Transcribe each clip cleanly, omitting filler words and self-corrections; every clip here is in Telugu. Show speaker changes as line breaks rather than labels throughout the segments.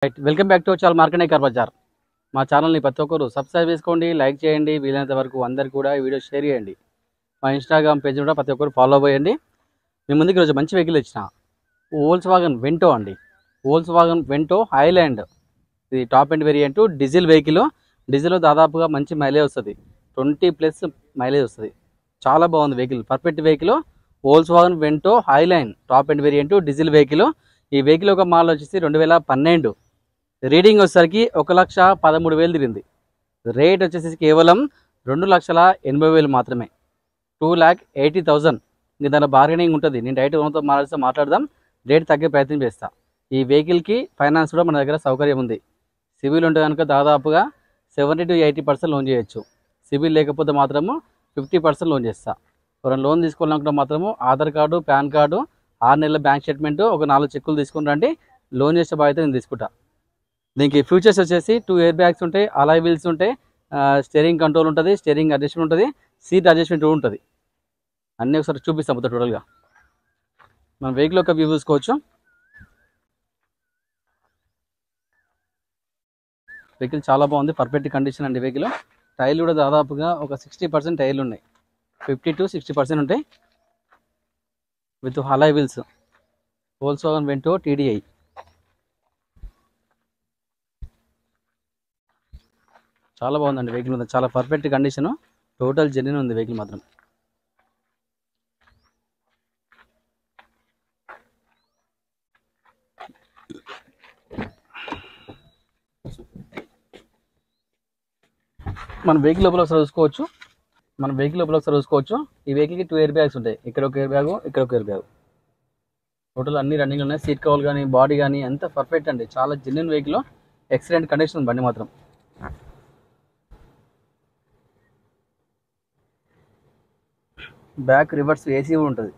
Right welcome back to our market car bazaar. మా ఛానల్ని ప్రతి ఒక్కరు సబ్స్క్రైబ్ చేసుకోండి, లైక్ చేయండి, వీలైనంత వరకు అందరికీ కూడా ఈ వీడియో షేర్ చేయండి. మా ఇన్స్టాగ్రామ్ పేజ్ కూడా ప్రతి ఒక్కరు ఫాలో అవ్వండి. మీ ముందుకు ఈరోజు మంచి వెహికల్ ఇచ్చిన వోల్క్స్వాగన్ వెంటో అండి. వోల్క్స్వాగన్ వెంటో హైలాండ్, ఇది top end variant diesel vehicle. Diesel దాదాపుగా మంచి మైలేజ్ వస్తుంది, 20+ మైలేజ్ వస్తుంది. చాలా బాగుంది vehicle, perfect vehicle. Volkswagen Vento Highline top end variant diesel vehicle. ఈ వెహికల్ ఒక మోడల్ వచ్చేసి 2012. రీడింగ్ వచ్చేసరికి 1,13,000 తిరిగింది. రేట్ వచ్చేసి కేవలం 2,80,000 మాత్రమే, 2,80,000. ఇంకా దాని బార్గెనింగ్ ఉంటుంది. నేను డైరెక్ట్ ఓనర్తో మాట్లాడదాం, రేట్ తగ్గే ప్రయత్నం చేస్తా. ఈ వెహికల్కి ఫైనాన్స్ కూడా మన దగ్గర సౌకర్యం ఉంది. సివిల్ ఉంటే కనుక దాదాపుగా 70 to 80% లోన్ చేయొచ్చు. సివిల్ లేకపోతే మాత్రము 50% లోన్ చేస్తా. ఎవరైనా లోన్ తీసుకోవాలనుకుంటే మాత్రము ఆధార్ కార్డు, పాన్ కార్డు, 6 నెలల బ్యాంక్ స్టేట్మెంట్, ఒక 4 చెక్కులు తీసుకుని రండి. లోన్ చేసే బాధ్యత నేను తీసుకుంటా. దీనికి ఫ్యూచర్స్ వచ్చేసి 2 ఎయిర్ బ్యాగ్స్ ఉంటాయి, అలాయ్ వీల్స్ ఉంటాయి, స్టీరింగ్ కంట్రోల్ ఉంటుంది, స్టీరింగ్ అడ్జస్ట్మెంట్ ఉంటుంది, సీట్ అడ్జస్ట్మెంట్ ఉంటుంది. అన్నీ ఒకసారి చూపిస్తాం మొత్తం టోటల్గా. మనం వెహికల్ యొక్క వ్యూ చూసుకోవచ్చు. వెహికల్ చాలా బాగుంది, పర్ఫెక్ట్ కండిషన్ అండి వెహికల్. టైర్లు కూడా దాదాపుగా ఒక 60% టైర్లు ఉన్నాయి, 50 to 60% ఉంటాయి. With alloy wheels, Volkswagen Vento TDI. చాలా బాగుందండి వెహికల్, చాలా పర్ఫెక్ట్ కండిషన్, టోటల్ జెన్యూన్ ఉంది వెహికల్ మాత్రం. మన వెహికల్ లోపల ఒకసారి చూసుకోవచ్చు. ఈ వెహికల్కి 2 ఎయిర్ బ్యాగ్స్ ఉంటాయి, ఇక్కడ ఒక ఎయిర్ బ్యాగ్, ఇక్కడ ఒక ఎయిర్ బ్యాగ్. టోటల్ అన్ని రన్నింగ్ ఉన్నాయి. సీట్ కవర్ కానీ, బాడీ కానీ అంతా పర్ఫెక్ట్ అండి. చాలా జెన్యూన్ వెహికల్, ఎక్సలెంట్ కండిషన్ బండి మాత్రం. బ్యాక్ రివర్స్ ఏసీ ఉంటుంది,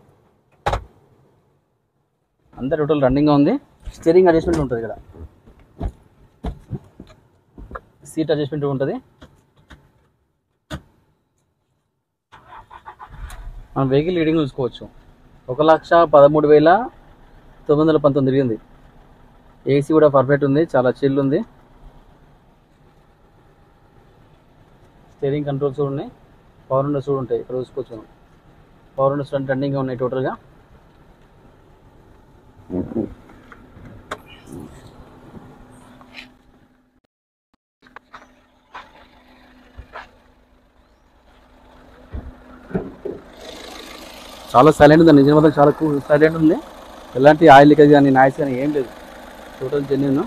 అంతా టోటల్ రన్నింగ్గా ఉంది. స్టీరింగ్ అడ్జస్ట్మెంట్ ఉంటుంది, ఇక్కడ సీట్ అడ్జస్ట్మెంట్ ఉంటుంది. మనం వెహికల్ రీడింగ్ చూసుకోవచ్చు, 1,13,919 తిరిగింది. ఏసీ కూడా పర్ఫెక్ట్ ఉంది, చాలా చిల్ ఉంది. స్టీరింగ్ కంట్రోల్స్ కూడా ఉన్నాయి, పవర్ విండోస్ కూడా ఉంటాయి. ఇక్కడ చూసుకోవచ్చు, పవర్ విండోస్ రన్నింగ్గా ఉన్నాయి టోటల్గా. చాలా సైలెంట్ ఉంది, ఇంజిన్ మాత్రం చాలా సైలెంట్ ఉంది. ఎలాంటి ఆయిల్ లీకేజ్ కానీ, నాయిస్ కానీ ఏం లేదు, టోటల్ జెన్యూన్.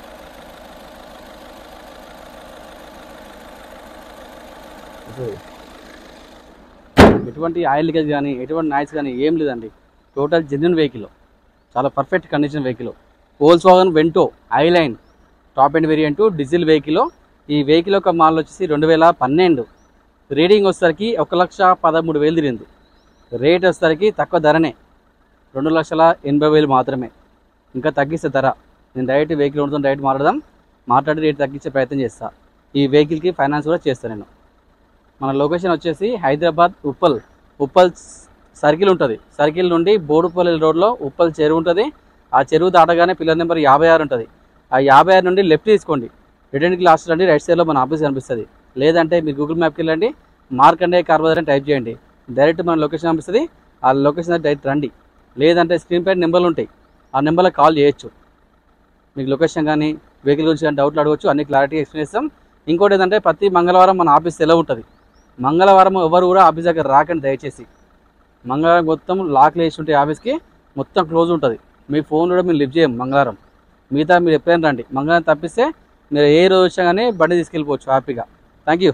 ఎటువంటి ఆయిల్ లీకేజ్ కానీ, ఎటువంటి నాయిస్ కానీ ఏం లేదండి, టోటల్ జెన్యూన్ వెహికల్, చాలా perfect condition vehicle. Volkswagen Vento Highline top end variant diesel vehicle. ఈ వెహికల్ యొక్క మోడల్ వచ్చేసి 2012. రీడింగ్ వచ్చేసరికి 1,13,000 తిరిగింది. రేట్ వచ్చేసరికి తక్కువ ధరనే, 2,80,000 మాత్రమే. ఇంకా తగ్గిస్తే ధర నేను డైరెక్ట్ వెహికల్ ఉండడం, డైరెక్ట్ మాట్లాడి రేట్ తగ్గించే ప్రయత్నం చేస్తా. ఈ వెహికల్కి ఫైనాన్స్ కూడా చేస్తాను నేను. మన లొకేషన్ వచ్చేసి హైదరాబాద్ ఉప్పల్ సర్కిల్ ఉంటుంది. సర్కిల్ నుండి బోడుపల్లి రోడ్లో ఉప్పల్ చెరువు ఉంటుంది. ఆ చెరువు దాటగానే పిల్లర్ నెంబర్ 56 ఉంటుంది. ఆ 56 నుండి లెఫ్ట్ తీసుకోండి, రిటర్న్కి లాస్ట్ రండి, రైట్ సైడ్లో మన ఆఫీస్ కనిపిస్తుంది. లేదంటే మీరు గూగుల్ మ్యాప్కి వెళ్ళండి, మార్కండే కార్ బజార్ అని టైప్ చేయండి, డైరెక్ట్ మన లొకేషన్ కనిపిస్తుంది. ఆ లొకేషన్ డైరెక్ట్ రండి. లేదంటే స్క్రీన్ పైన నెంబర్లు ఉంటాయి, ఆ నెంబర్లో కాల్ చేయొచ్చు. మీకు లొకేషన్ కానీ, వెహికల్ గురించి కానీ డౌట్లు అడగవచ్చు, అన్ని క్లారిటీ ఎక్స్ప్లెయిన్ చేస్తాం. ఇంకోటి ఏంటంటే ప్రతి మంగళవారం మన ఆఫీస్ సెలవు ఉంటుంది. మంగళవారం ఎవరు కూడా ఆఫీస్ దగ్గర రాకండి దయచేసి. మంగళవారం మొత్తం లాక్లు వేసి ఉంటాయి, ఆఫీస్కి మొత్తం క్లోజ్ ఉంటుంది. మీ ఫోన్ కూడా మీరు లిఫ్ట్ చేయం మంగళవారం. మిగతా మీరు ఎప్పుడైనా రండి. మంగళవారం తప్పిస్తే మీరు ఏ రోజు వచ్చినా కానీ బండి తీసుకెళ్ళిపోవచ్చు హ్యాపీగా. Thank you.